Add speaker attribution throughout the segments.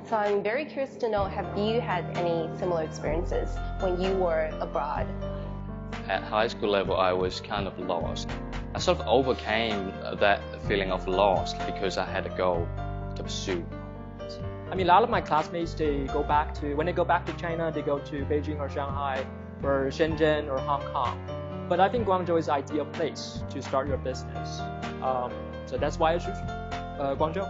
Speaker 1: So I'm very curious to know, have you had any similar experiences when you were abroad?
Speaker 2: At high school level, I was kind of lost. I sort of overcame that feeling of lost because I had a goal to pursue.
Speaker 3: I mean, a lot of my classmates, when they go back to China, they go to Beijing or Shanghai or Shenzhen or Hong Kong. But I think Guangzhou is the ideal place to start your business. So that's why I choose Guangzhou.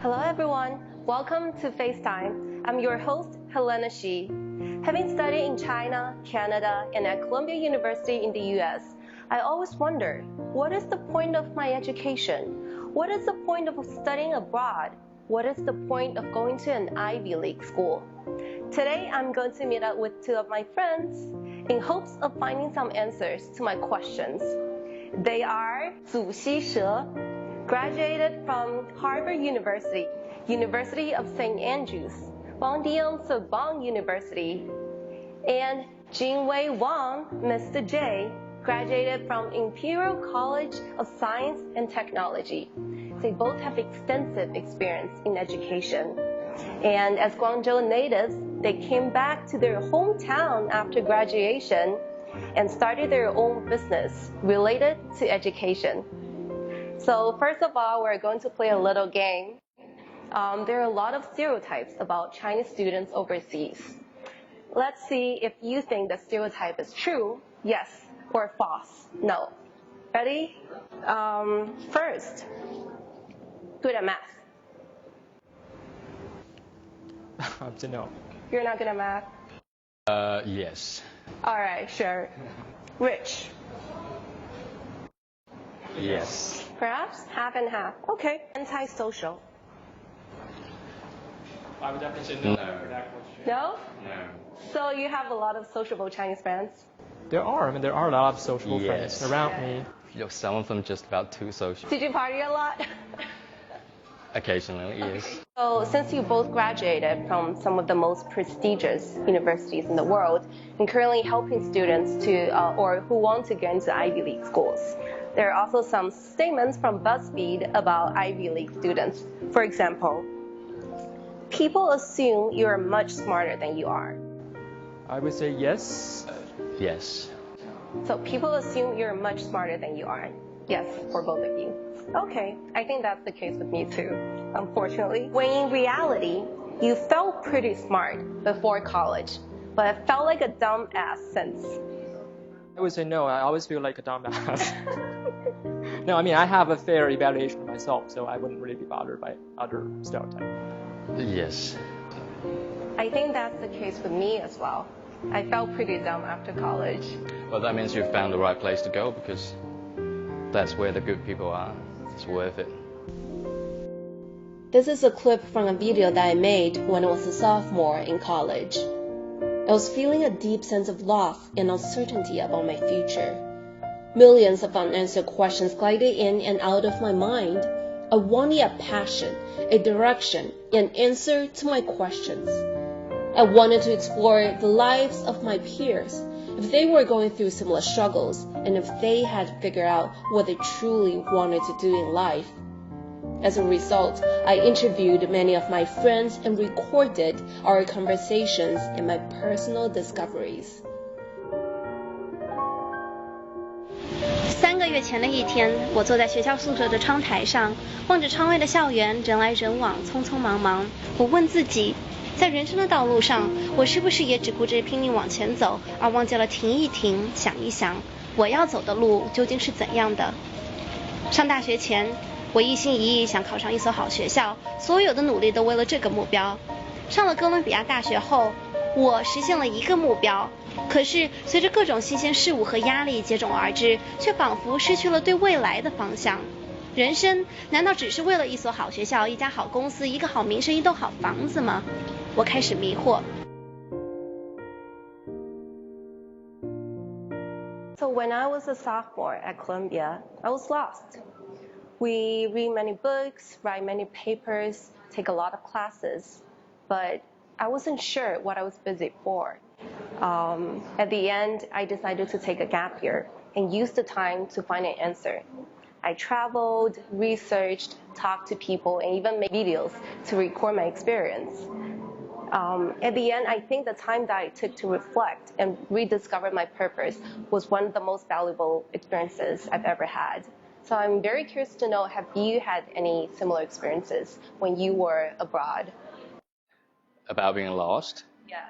Speaker 1: Hello everyone, welcome to FaceTime. I'm your host, Helena Shi. Having studied in China, Canada, and at Columbia University in the US, I always wonder, what is the point of my education? What is the point of studying abroad? What is the point of going to an Ivy League school? Today, I'm going to meet up with two of my friends in hopes of finding some answers to my questions. They are Zu Xishe, graduated from Harvard University, University of St. Andrews, Sorbonne University, and Jinwei Wang, Mr. J, graduated from Imperial College of Science and Technology. They both have extensive experience in education. And as Guangzhou natives, they came back to their hometown after graduation and started their own business related to education. So first of all, we're going to play a little game. There are a lot of stereotypes about Chinese students overseas. Let's see if you think the stereotype is true, yes, or false, no. Ready? First, good at math.
Speaker 3: Up to no.
Speaker 1: You're not good at math?
Speaker 2: Yes.
Speaker 1: All right, sure. Rich.
Speaker 2: Yes.
Speaker 1: Perhaps half and half. Okay. Antisocial.
Speaker 3: I would definitely say no.
Speaker 2: No.
Speaker 3: For that question.
Speaker 1: No?
Speaker 2: No.
Speaker 1: So you have a lot of sociable Chinese friends?
Speaker 3: There are a lot of sociable
Speaker 2: Yes.
Speaker 3: friends around me.
Speaker 2: Some of them just about too social.
Speaker 1: Did you party a lot?
Speaker 2: Occasionally, yes.
Speaker 1: So since you both graduated from some of the most prestigious universities in the world and currently helping students or who want to get into Ivy League schools, there are also some statements from BuzzFeed about Ivy League students. For example, people assume you're much smarter than you are.
Speaker 3: I would say yes.
Speaker 2: Yes.
Speaker 1: So people assume you're much smarter than you are. Yes, for both of you. Okay, I think that's the case with me too, unfortunately. When in reality, you felt pretty smart before college, but it felt like a dumb ass since.
Speaker 3: I would say no. I always feel like a dumbass. No, I mean, I have a fair evaluation of myself, so I wouldn't really be bothered by other stereotypes.
Speaker 2: Yes.
Speaker 1: I think that's the case with me as well. I felt pretty dumb after college.
Speaker 2: Well, that means you've found the right place to go because that's where the good people are. It's worth it.
Speaker 1: This is a clip from a video that I made when I was a sophomore in college. I was feeling a deep sense of loss and uncertainty about my future. Millions of unanswered questions glided in and out of my mind. I wanted a passion, a direction, an answer to my questions. I wanted to explore the lives of my peers, if they were going through similar struggles, and if they had figured out what they truly wanted to do in life. As a result, I interviewed many of my friends and recorded our conversations and my personal discoveries.
Speaker 4: 3个月前的一天，我坐在学校宿舍的窗台上，望着窗外的校园，人来人往，匆匆忙忙。我问自己，在人生的道路上，我是不是也只顾着拼命往前走，而忘记了停一停，想一想，我要走的路究竟是怎样的？上大学前，我一心一意想考上一所好学校，所有的努力都为了这个目标。上了哥伦比亚大学后，我实现了一个目标，可是随着各种新鲜事物和压力接踵而至，却仿佛失去了对未来的方向。人生难道只是为了一所好学校、一家好公司、一个好名声、一栋好房子吗？我开始迷惑。
Speaker 1: So when I was a sophomore at Columbia, I was lost. We read many books, write many papers, take a lot of classes. but I wasn't sure what I was busy for. At the end, I decided to take a gap year and use the time to find an answer. I traveled, researched, talked to people, and even made videos to record my experience. At the end, I think the time that I took to reflect and rediscover my purpose was one of the most valuable experiences I've ever had. So I'm very curious to know, have you had any similar experiences when you were abroad?
Speaker 2: About being lost?
Speaker 1: Yeah.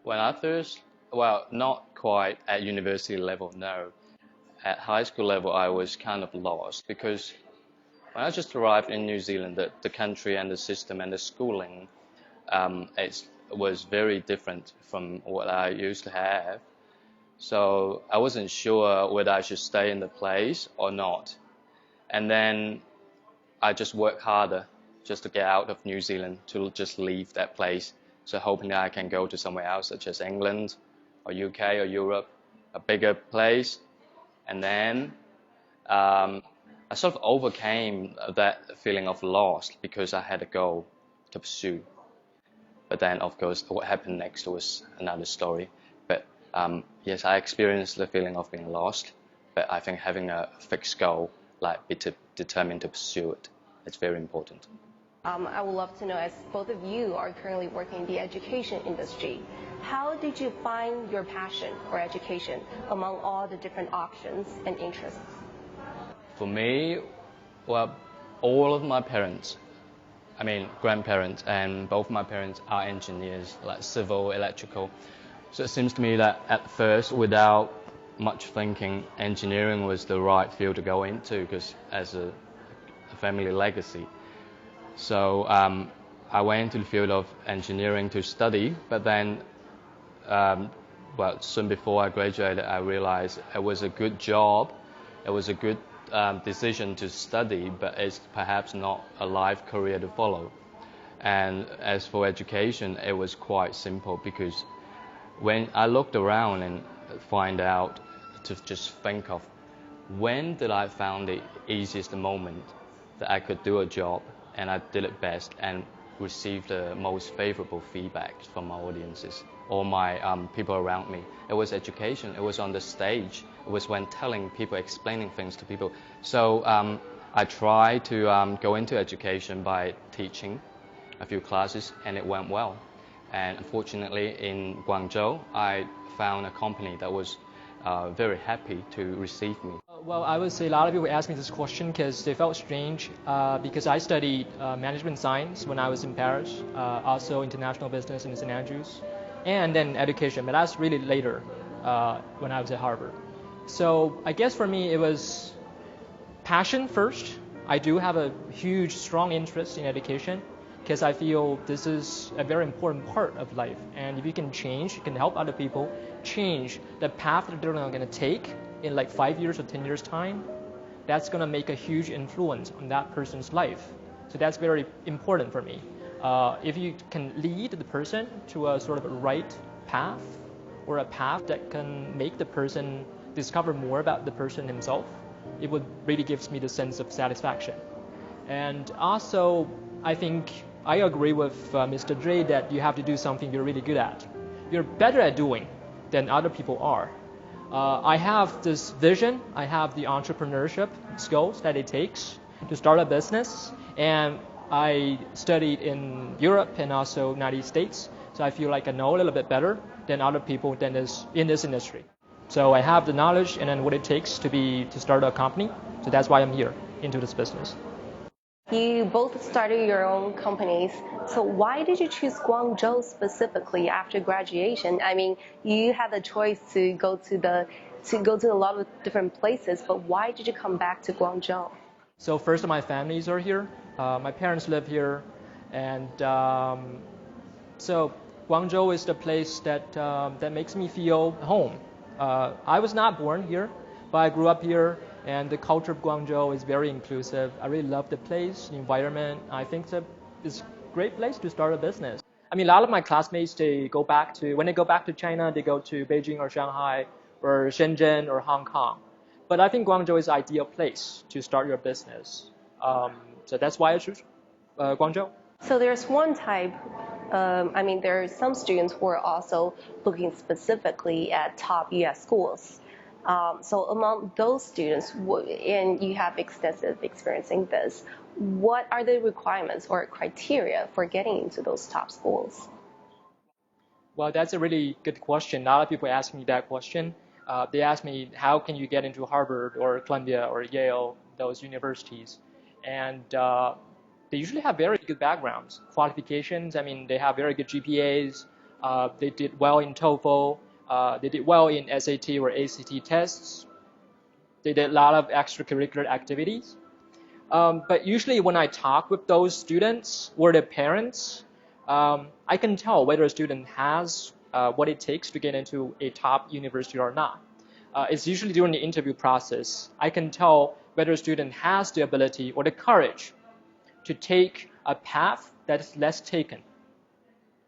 Speaker 2: When I first, well, not quite at university level, no. At high school level, I was kind of lost because when I just arrived in New Zealand, the country and the system and the schooling, it was very different from what I used to have. So I wasn't sure whether I should stay in the place or not. And then I just worked harder just to get out of New Zealand, to just leave that place. So hoping that I can go to somewhere else, such as England or UK or Europe, a bigger place. And then I sort of overcame that feeling of lost because I had a goal to pursue. But then, of course, what happened next was another story. But yes, I experienced the feeling of being lost. But I think having a fixed goal, like be determined to pursue it, it's very important.
Speaker 1: I would love to know, as both of you are currently working in the education industry, how did you find your passion for education among all the different options and interests?
Speaker 2: For me, well, all of my parents, grandparents, and both my parents are engineers, like civil, electrical. So it seems to me that at first, without much thinking, engineering was the right field to go into, because as a family legacy. So I went into the field of engineering to study, but then, soon before I graduated, I realized it was a good job, it was a good decision to study, but it's perhaps not a life career to follow. And as for education, it was quite simple, because when I looked around and find out to just think of when did I found the easiest moment that I could do a job and I did it best and received the most favorable feedback from my audiences or my people around me. It was education. It was on the stage. It was when telling people, explaining things to people. So I tried to go into education by teaching a few classes, and it went well. And unfortunately, in Guangzhou, I found a company that was very happy to receive me.
Speaker 3: Well, I would say a lot of people ask me this question because they felt strange because I studied management science when I was in Paris, also international business in St. Andrews, and then education, but that's really later when I was at Harvard. So I guess for me it was passion first. I do have a huge, strong interest in education because I feel this is a very important part of life. And if you can change, you can help other people change the path that they're going to take in like 5 years or 10 years time, that's going to make a huge influence on that person's life. So that's very important for me. If you can lead the person to a sort of right path, or a path that can make the person discover more about the person himself, it would really gives me the sense of satisfaction. And also, I think I agree with Mr. Dre that you have to do something you're really good at. You're better at doing than other people are. I have this vision, I have the entrepreneurship skills that it takes to start a business, and I studied in Europe and also United States, so I feel like I know a little bit better than other people in this industry. So I have the knowledge and then what it takes to start a company, so that's why I'm here into this business.
Speaker 1: You both started your own companies, so why did you choose Guangzhou specifically after graduation? I mean, you had the choice to go to a lot of different places, but why did you come back to Guangzhou?
Speaker 3: So first, my families are here. My parents live here, and so Guangzhou is the place that makes me feel home. I was not born here, but I grew up here. And the culture of Guangzhou is very inclusive. I really love the place, the environment. I think it's a great place to start a business. I mean, a lot of my classmates, when they go back to China, they go to Beijing or Shanghai or Shenzhen or Hong Kong. But I think Guangzhou is the ideal place to start your business. So that's why I choose Guangzhou.
Speaker 1: So there's one type, there are some students who are also looking specifically at top US schools. So among those students, and you have extensive experience in this, what are the requirements or criteria for getting into those top schools?
Speaker 3: Well, that's a really good question. A lot of people ask me that question. They ask me, how can you get into Harvard or Columbia or Yale, those universities? And they usually have very good backgrounds, qualifications. They have very good GPAs. They did well in TOEFL. They did well in SAT or ACT tests. They did a lot of extracurricular activities. But usually when I talk with those students or their parents, I can tell whether a student has what it takes to get into a top university or not. It's usually during the interview process. I can tell whether a student has the ability or the courage to take a path that is less taken.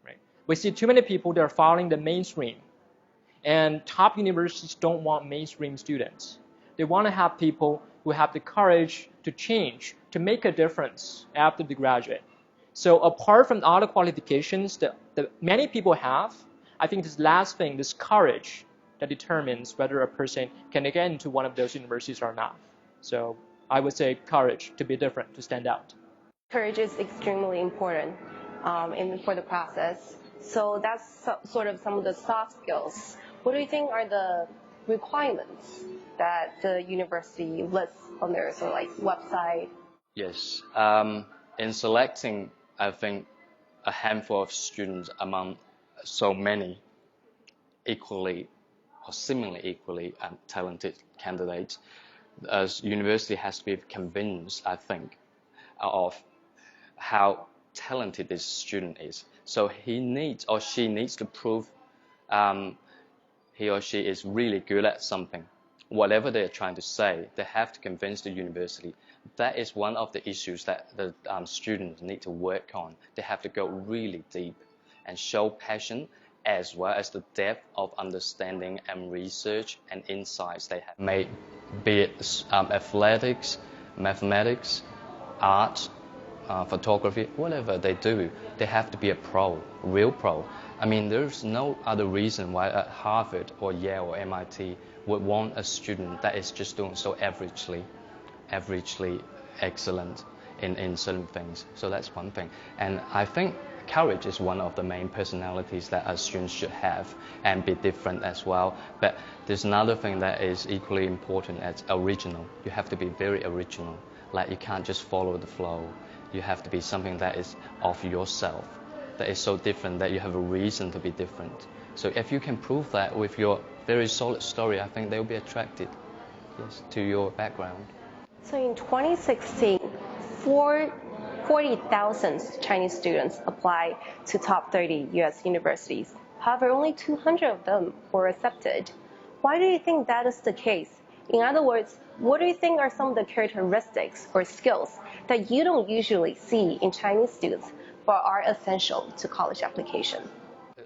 Speaker 3: Right? We see too many people that are following the mainstream, and top universities don't want mainstream students. They want to have people who have the courage to change, to make a difference after they graduate. So apart from all the qualifications that many people have, I think this last thing, this courage, that determines whether a person can get into one of those universities or not. So I would say courage, to be different, to stand out.
Speaker 1: Courage is extremely important for the process. So that's sort of some of the soft skills. What do you think are the requirements that the university lists on their website?
Speaker 2: Yes. In selecting, I think, a handful of students among so many equally or seemingly equally talented candidates, a university has to be convinced, I think, of how talented this student is. So he needs or she needs to prove he or she is really good at something. Whatever they're trying to say, they have to convince the university. That is one of the issues that the students need to work on. They have to go really deep and show passion as well as the depth of understanding and research and insights they have made, be it athletics, mathematics, art, photography, whatever they do, they have to be a pro, real pro. There's no other reason why Harvard or Yale or MIT would want a student that is just doing so averagely excellent in certain things. So that's one thing. And I think courage is one of the main personalities that a student should have and be different as well. But there's another thing that is equally important as original. You have to be very original. Like you can't just follow the flow. You have to be something that is of yourself, that is so different that you have a reason to be different. So if you can prove that with your very solid story, I think they'll be attracted, yes, to your background.
Speaker 1: So in 2016, 40,000 Chinese students applied to top 30 US universities. However, only 200 of them were accepted. Why do you think that is the case? In other words, what do you think are some of the characteristics or skills that you don't usually see in Chinese students but are essential to college application?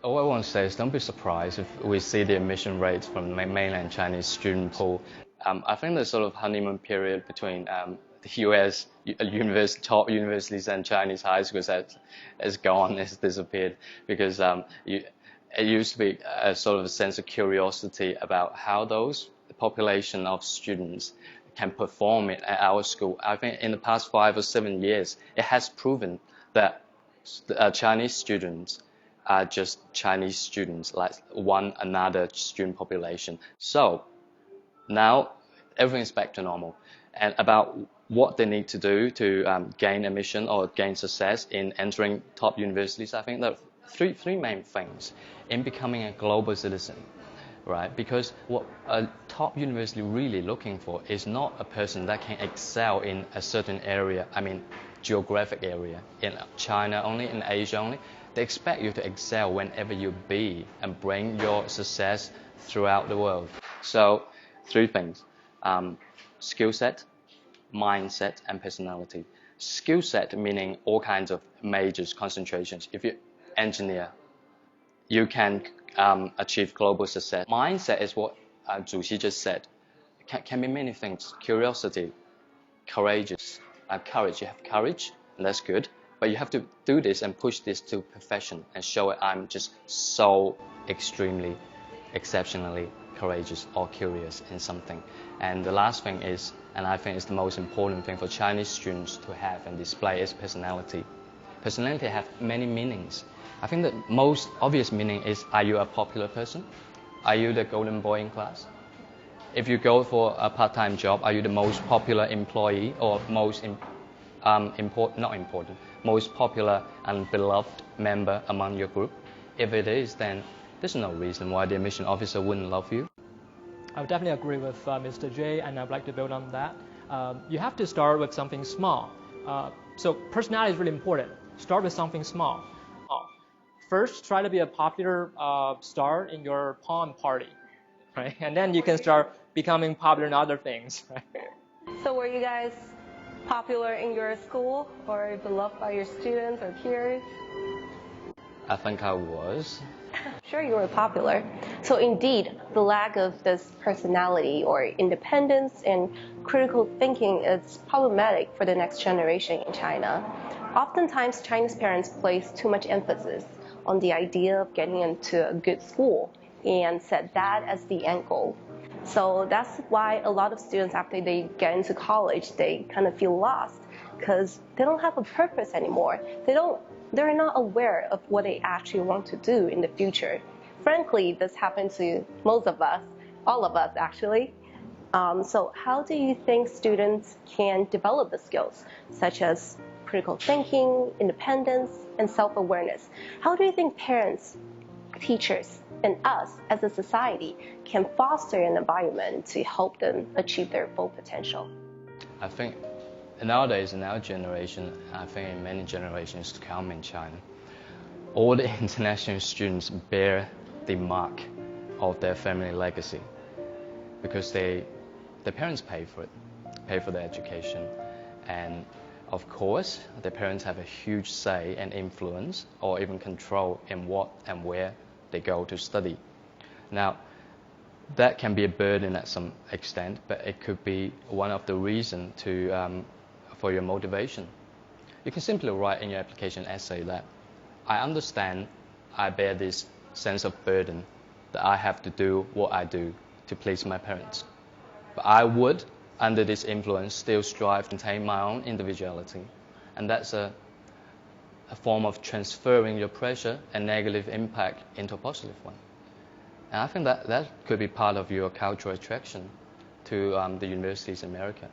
Speaker 2: All I want to say is don't be surprised if we see the admission rates from mainland Chinese student pool. I think the sort of honeymoon period between the US top universities and Chinese high schools has gone, has disappeared, because it used to be a sort of a sense of curiosity about how those population of students can perform it at our school. I think in the past 5 or 7 years, it has proven that Chinese students are just Chinese students, like one another student population. So now everything's back to normal. And about what they need to do to gain admission or gain success in entering top universities, I think there are three main things in becoming a global citizen. Right? Because what a top university really looking for is not a person that can excel in a certain area, geographic area, in China only, in Asia only. They expect you to excel whenever you be and bring your success throughout the world. So 3 things, skill set, mindset, and personality. Skill set meaning all kinds of majors, concentrations. If you're engineer, you can achieve global success. Mindset is what Zhu Xi just said. Can be many things. Curiosity, courageous, courage. You have courage, and that's good. But you have to do this and push this to perfection and show it I'm just so extremely, exceptionally courageous or curious in something. And the last thing is, and I think is the most important thing for Chinese students to have and display, is personality. Personality have many meanings. I think the most obvious meaning is, are you a popular person? Are you the golden boy in class? If you go for a part-time job, are you the most popular employee or most most popular and beloved member among your group? If it is, then there's no reason why the admission officer wouldn't love you.
Speaker 3: I would definitely agree with Mr. J, and I'd like to build on that. You have to start with something small. So personality is really important. Start with something small. First, try to be a popular star in your prom party, right? And then you can start becoming popular in other things. Right?
Speaker 1: So were you guys popular in your school or beloved by your students or peers?
Speaker 2: I think I was.
Speaker 1: Sure, you were popular. So indeed, the lack of this personality or independence and critical thinking is problematic for the next generation in China. Oftentimes, Chinese parents place too much emphasis on the idea of getting into a good school and set that as the end goal. So that's why a lot of students, after they get into college, they kind of feel lost because they don't have a purpose anymore. They're not aware of what they actually want to do in the future. Frankly, this happened to most of us, all of us actually. So how do you think students can develop the skills such as critical thinking, independence, and self-awareness? How do you think parents, teachers, and us as a society can foster an environment to help them achieve their full potential?
Speaker 2: I think nowadays, in our generation, I think in many generations to come in China, all the international students bear the mark of their family legacy because their parents pay for it, pay for their education. And of course, their parents have a huge say and influence or even control in what and where they go to study. Now, that can be a burden at some extent, but it could be one of the reasons for your motivation. You can simply write in your application essay that I understand I bear this sense of burden that I have to do what I do to please my parents. But I would, under this influence, still strive to maintain my own individuality. And that's a form of transferring your pressure and negative impact into a positive one. And I think that could be part of your cultural attraction to the universities in America.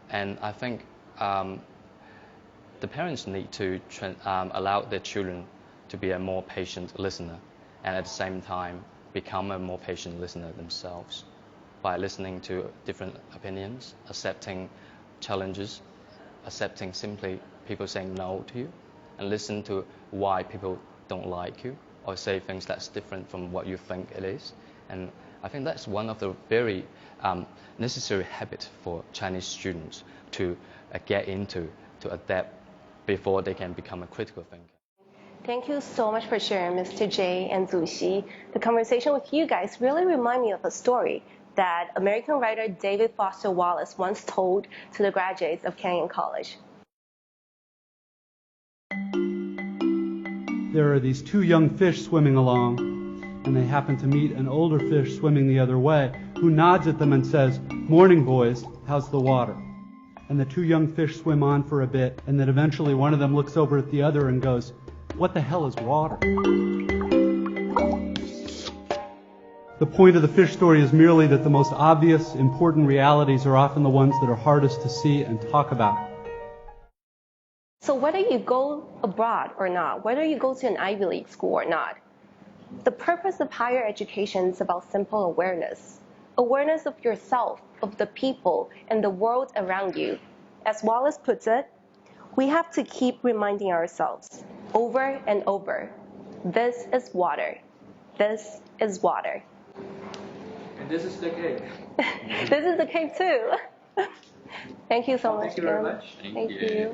Speaker 2: And I think the parents need to allow their children to be a more patient listener and at the same time become a more patient listener themselves by listening to different opinions, accepting challenges, accepting simply people saying no to you, and listen to why people don't like you or say things that's different from what you think it is. And I think that's one of the very necessary habits for Chinese students to get into, to adapt before they can become a critical thinker.
Speaker 1: Thank you so much for sharing, Mr. J and Zuxi. The conversation with you guys really remind me of a story that American writer David Foster Wallace once told to the graduates of Kenyon College.
Speaker 5: There are these two young fish swimming along, and they happen to meet an older fish swimming the other way, who nods at them and says, "Morning, boys, how's the water?" And the two young fish swim on for a bit, and then eventually one of them looks over at the other and goes, "What the hell is water?" The point of the fish story is merely that the most obvious, important realities are often the ones that are hardest to see and talk about.
Speaker 1: So whether you go abroad or not, whether you go to an Ivy League school or not, the purpose of higher education is about simple awareness. Awareness of yourself, of the people, and the world around you. As Wallace puts it, we have to keep reminding ourselves over and over, this is water. This is water.
Speaker 3: And this is the cave.
Speaker 1: This is the cave too. Thank you so much.
Speaker 3: Thank you very much.
Speaker 1: Thank you.